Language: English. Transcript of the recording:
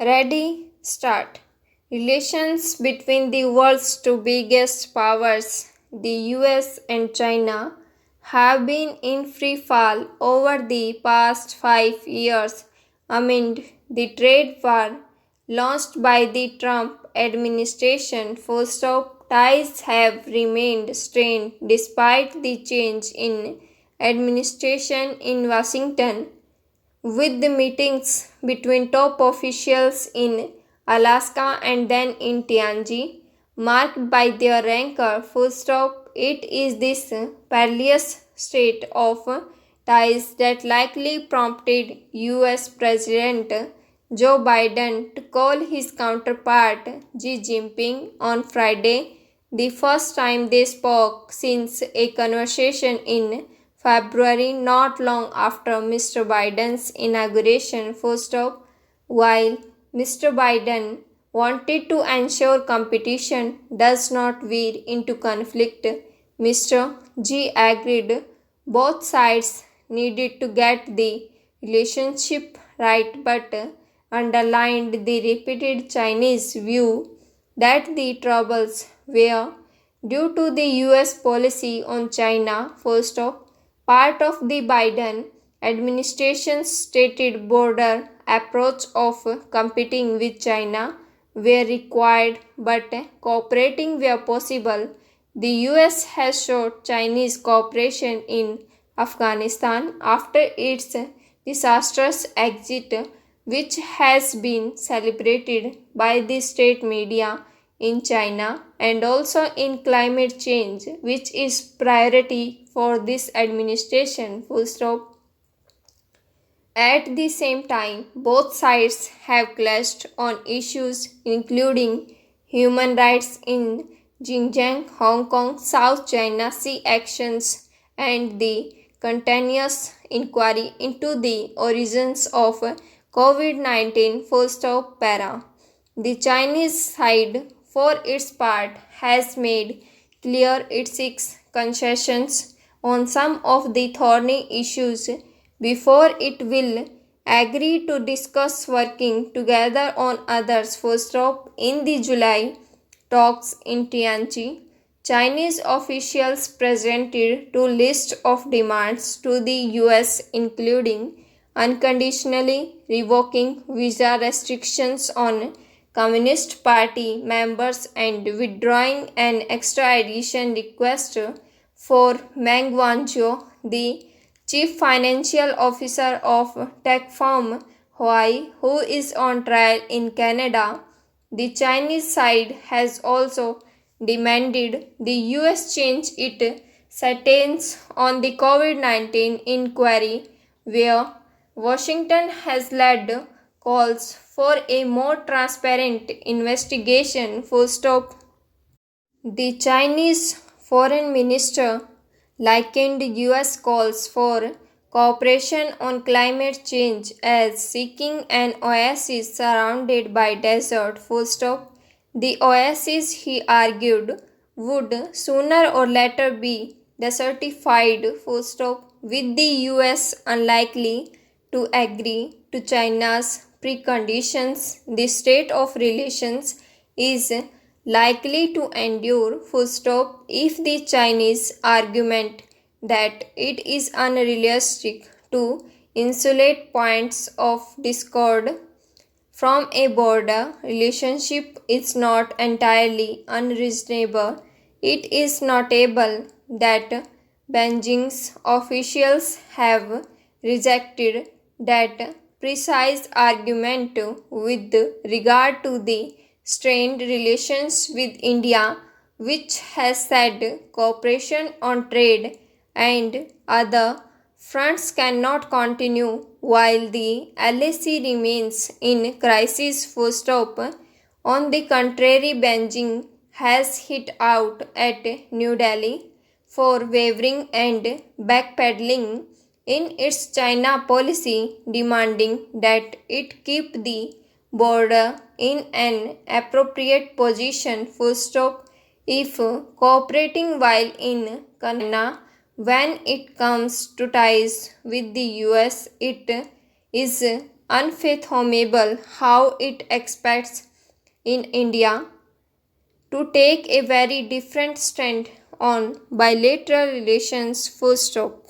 Ready, start. Relations between the world's two biggest powers, the US and China, have been in free fall over the past 5 years amid the trade war launched by the Trump administration. Full stop, ties have remained strained despite the change in administration in Washington, with the meetings between top officials in Alaska and then in Tianjin marked by their rancor. Full stop. It is this perilous state of ties that likely prompted US President Joe Biden to call his counterpart Xi Jinping on Friday, the first time they spoke since a conversation in February, not long after Mr. Biden's inauguration. Full stop. While Mr. Biden wanted to ensure competition does not veer into conflict, Mr. Xi agreed both sides needed to get the relationship right, but underlined the repeated Chinese view that the troubles were due to the US policy on China. Full stop. Part of the Biden administration's stated border approach of competing with China where required but cooperating where possible. The US has showed Chinese cooperation in Afghanistan after its disastrous exit, which has been celebrated by the state media in China, and also in climate change, which is priority for this administration. Full stop. At the same time, both sides have clashed on issues including human rights in Xinjiang, Hong Kong, South China Sea actions, and the continuous inquiry into the origins of COVID-19. Full stop. Para. The Chinese side, for its part, has made clear its seeks concessions on some of the thorny issues before it will agree to discuss working together on others. Full stop. In the July talks in Tianjin, Chinese officials presented two lists of demands to the US, including unconditionally revoking visa restrictions on Communist Party members and withdrawing an extradition request for Meng Wanzhou, the chief financial officer of tech firm Huawei, who is on trial in Canada. The Chinese side has also demanded the US change its stance on the COVID-19 inquiry, where Washington has led calls for a more transparent investigation. Full stop. The Chinese foreign minister likened US calls for cooperation on climate change as seeking an oasis surrounded by desert. Full stop. The oasis, he argued, would sooner or later be desertified. Full stop. With the US unlikely to agree to China's preconditions, the state of relations is likely to endure. Full stop. If the Chinese argument that it is unrealistic to insulate points of discord from a border relationship is not entirely unreasonable, it is notable that Beijing's officials have rejected that precise argument with regard to the strained relations with India, which has said cooperation on trade and other fronts cannot continue while the LAC remains in crisis. Full stop. On the contrary, Beijing has hit out at New Delhi for wavering and backpedaling in its China policy, demanding that it keep the border in an appropriate position. Full stop. If cooperating while in China, when it comes to ties with the US, it is unfathomable how it expects in India to take a very different stand on bilateral relations full stop.